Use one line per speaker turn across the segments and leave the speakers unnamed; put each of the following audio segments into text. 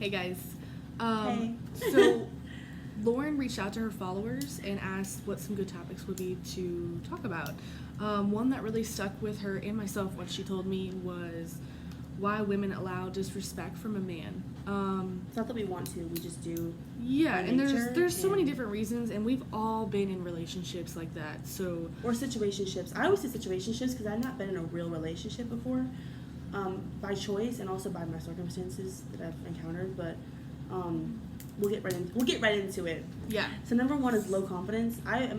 Hey guys.
Hey.
So Lauren reached out to her followers and asked what some good topics would be to talk about. One that really stuck with her and myself, what she told me, was why women allow disrespect from a man.
It's not that we want to, we just do.
Yeah,
by
and
nature,
there's so many different reasons, and we've all been in relationships like that. So
Or situationships. I always say situationships because I've not been in a real relationship before, by choice and also by my circumstances that I've encountered. But we'll get right into it.
yeah,
So number one is low confidence. I've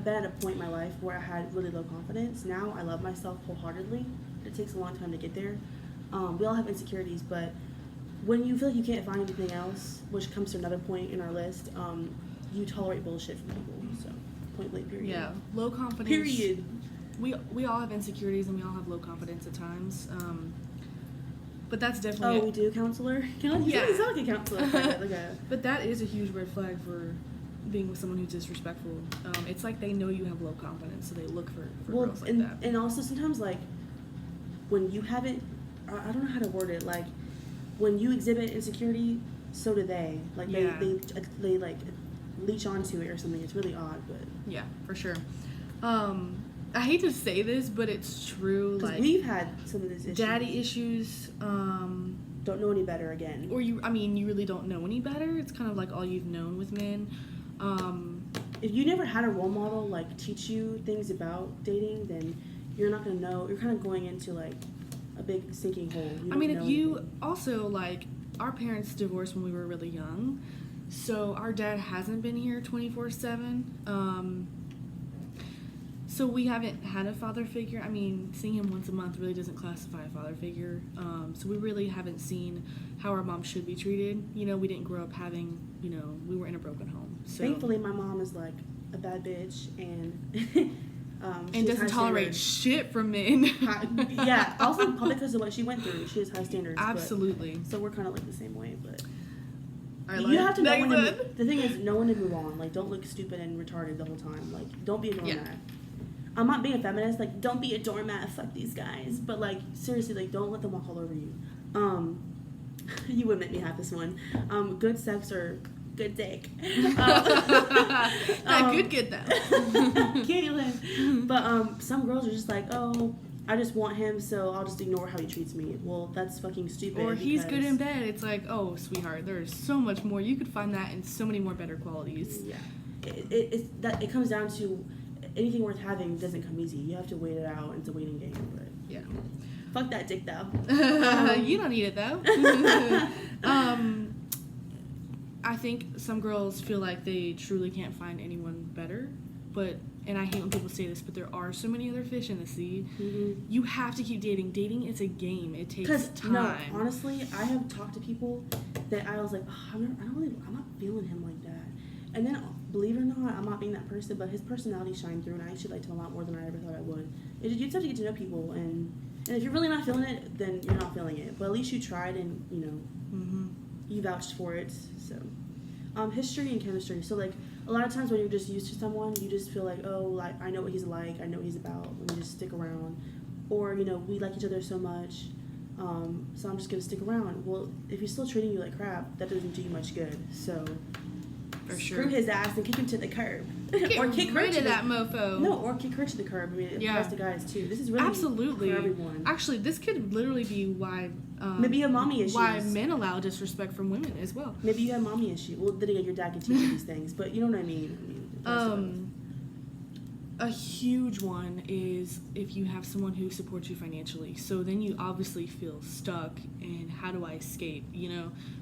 been at a point in my life where I had really low confidence. Now I love myself wholeheartedly. It takes a long time to get there. We all have insecurities, but when you feel like you can't find anything else, which comes to another point in our list, you tolerate bullshit from people. So point blank, period.
yeah, low confidence.
Period.
We all have insecurities and we all have low confidence at times. But that's definitely
Oh, we do, counselor? You
Yeah.
sound like a counselor. Okay.
But that is a huge red flag for being with someone who's disrespectful. It's like they know you have low confidence, so they look for
Well,
girls like
and,
that.
and also sometimes, like, when you haven't, I don't know how to word it, like, when you exhibit insecurity, so do they. Like,
Yeah.
they like, leech onto it or something. It's really odd, but...
Yeah, for sure. I hate to say this, but it's true.
Because
Like,
we've had some of these issues.
daddy issues,
Don't know any better again.
or you really don't know any better. It's kind of like all you've known with men.
If you never had a role model, like, teach you things about dating, then you're not going to know. You're kind of going into, like, a big sinking hole.
I mean, if you also, like, our parents divorced when we were really young, so our dad hasn't been here 24/7. So we haven't had a father figure. I mean, seeing him once a month really doesn't classify a father figure. So we really haven't seen how our mom should be treated. You know, we didn't grow up having, we were in a broken home. So
Thankfully, my mom is, like, a bad bitch, and...
and
she has
doesn't
high
tolerate
standards.
shit from men.
Yeah, also probably because of what she went through. She has high standards. but-
Absolutely.
so we're kind of like the same way, but
All right,
you have to know
next
when to,
one.
the thing is know when to move on. Like, don't look stupid and retarded the whole time. Like, don't be a doormat.
Yeah.
I'm not being a feminist. Like, don't be a doormat. Fuck these guys. But, like, seriously, like, don't let them walk all over you. You would make me have this one. Good sex or good dick.
That could get them.
Caitlin. But some girls are just like, oh, I just want him, so I'll just ignore how he treats me. Well, that's fucking stupid.
Or he's good in
because-
bed. It's like, oh, sweetheart, there's so much more. You could find that in so many more better qualities.
Yeah, it comes down to anything worth having doesn't come easy. You have to wait it out. It's a waiting game. But
Yeah.
fuck that dick though.
You don't need it though. I think some girls feel like they truly can't find anyone better, and I hate when people say this, but there are so many other fish in the sea.
Mhm.
You have to keep dating. Dating is a game. It takes
Because
time.
no, honestly, I have talked to people that I was like, oh, I'm not feeling him like that. And then, believe it or not, I'm not being that person, but his personality shined through, and I actually liked him a lot more than I ever thought I would. You just have to get to know people, and if you're really not feeling it, then you're not feeling it. But at least you tried, and
Mm-hmm.
you vouched for it. So, history and chemistry. So, like, a lot of times when you're just used to someone, you just feel like, oh, like, I know what he's like, I know what he's about, and we just stick around. Or, we like each other so much, so I'm just going to stick around. Well, if he's still treating you like crap, that doesn't do you much good. So,
For sure.
screw his ass and kick him to the curb.
Get
or kick her
rid
to
of
the...
that mofo.
No, or kick her to the curb. I mean, it
Yeah.
applies to guys, too. This is really
Absolutely.
for everyone.
Actually, this could literally be why.
Maybe you have mommy issues.
Why men allow disrespect from women as well.
Maybe you have mommy issue. Well, then again, your dad can teach you these things, but you know what I mean.
A huge one is if you have someone who supports you financially. So then you obviously feel stuck, and how do I escape?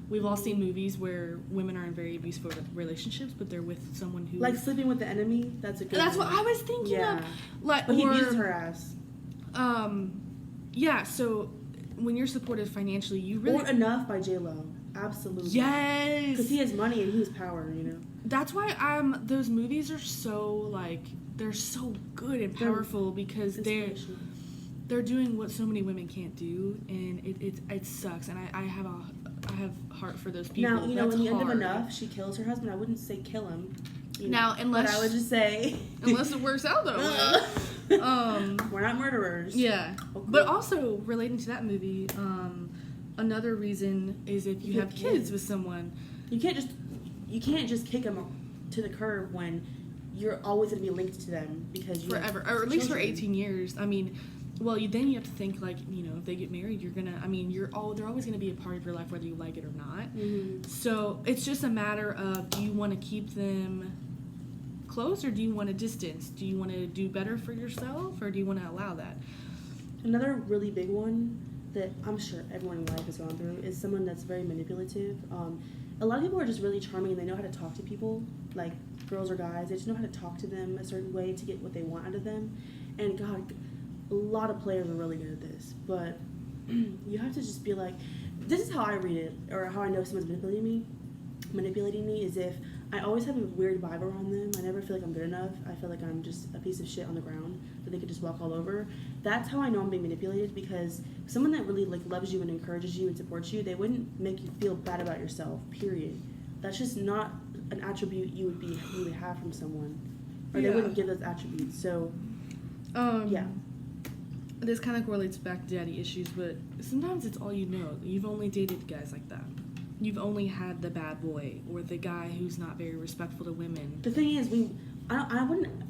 We've all seen movies where women are in very abusive relationships, but they're with someone who
Like sleeping with the enemy. That's a good.
That's
one.
what I was thinking
Yeah.
of. Like,
But he
or,
abuses her ass.
Yeah. So when you're supported financially, you really
Or Enough by J-Lo. Absolutely.
yes.
Because he has money and he has power.
That's why those movies are so like they're so good and powerful because
Inspirational.
they're doing what so many women can't do, and it sucks. And I have heart for those people.
Now,
That's
in the end of
hard.
Enough, she kills her husband. I wouldn't say kill him.
Now, unless
but I would just say
unless it works out that way.
We're not murderers.
Yeah.
Okay.
But also relating to that movie, another reason is if you have kids with someone.
You can't just kick them to the curb when you're always going to be linked to them because you
forever, or at least for 18 years. I mean, well, then you have to think, like, you know, if they get married, you're gonna, I mean, they're always gonna be a part of your life whether you like it or not.
Mm-hmm.
So it's just a matter of, do you want to keep them close or do you want to distance? Do you want to do better for yourself or do you want to allow that?
Another really big one that I'm sure everyone in life has gone through is someone that's very manipulative. A lot of people are just really charming and they know how to talk to people, like girls or guys. They just know how to talk to them a certain way to get what they want out of them. And God, a lot of players are really good at this, but you have to just be like, this is how I read it, or how I know someone's manipulating me is if I always have a weird vibe around them. I never feel like I'm good enough. I feel like I'm just a piece of shit on the ground that they could just walk all over. That's how I know I'm being manipulated, because someone that really like loves you and encourages you and supports you, they wouldn't make you feel bad about yourself, period. That's just not an attribute you would have from someone, or they wouldn't give those attributes. So yeah.
This kind of correlates back to daddy issues, but sometimes it's all you know. You've only dated guys like that. You've only had the bad boy or the guy who's not very respectful to women.
The thing is, I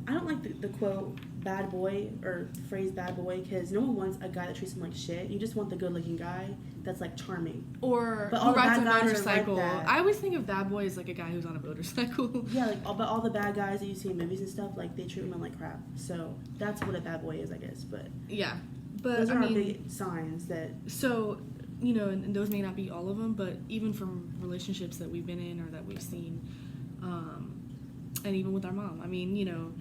don't like the quote bad boy or phrase bad boy, because no one wants a guy that treats them like shit. You just want the good looking guy that's like charming.
Or
but
who rides a
guys
motorcycle.
like
I always think of bad boy as like a guy who's on a motorcycle.
Yeah, like but all the bad guys that you see in movies and stuff, like they treat women like crap. So that's what a bad boy is, I guess. But
yeah, but
those
I
are
mean,
big signs that.
So, you know, and those may not be all of them, but even from relationships that we've been in or that we've seen, and even with our mom, I mean, you know,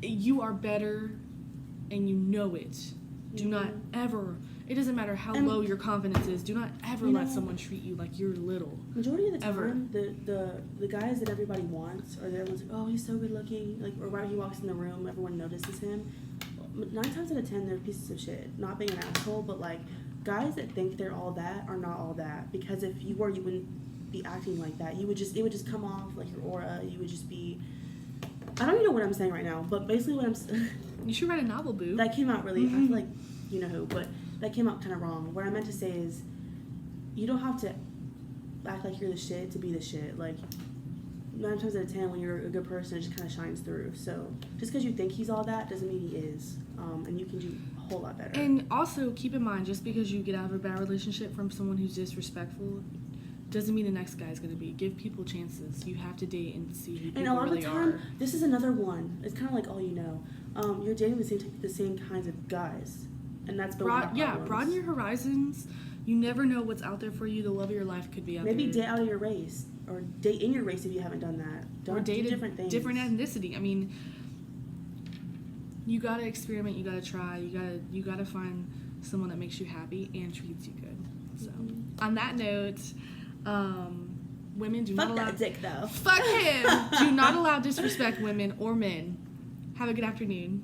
you are better and you know it. Do not ever, it doesn't matter how low your confidence is, do not ever let someone treat you like you're little. Majority
of the time, the guys that everybody wants, or they're like, oh, he's so good looking, like, or right when he walks in the room, everyone notices him. 9 times out of 10, they're pieces of shit. Not being an asshole, but like, guys that think they're all that are not all that. Because if you were, you wouldn't be acting like that. It would just come off like your aura. You would just be. I don't even know what I'm saying right now, but basically what I'm.
You should write a novel, boo.
That came out really. I feel like you know who, but that came out kind of wrong. What I meant to say is, you don't have to act like you're the shit to be the shit. Like 9 times out of 10, when you're a good person, it just kind of shines through. So just because you think he's all that doesn't mean he is, and you can do a whole lot better.
And also keep in mind, just because you get out of a bad relationship from someone who's disrespectful doesn't mean the next guy's going to be. Give people chances. You have to date and see who people really are. And a lot of the time,
this is another one. It's kind of like all you know. You're dating the same kinds of guys, and that's the
broaden your horizons. You never know what's out there for you. The love of your life could be out there.
Maybe date out of your race, or date in your race if you haven't done that. Don't date different things.
Different ethnicity. I mean, you gotta experiment. You gotta try. You gotta find someone that makes you happy and treats you good. So, on that note, women do not allow.
Fuck that dick though.
Fuck him. Do not allow disrespect women or men. Have a good afternoon.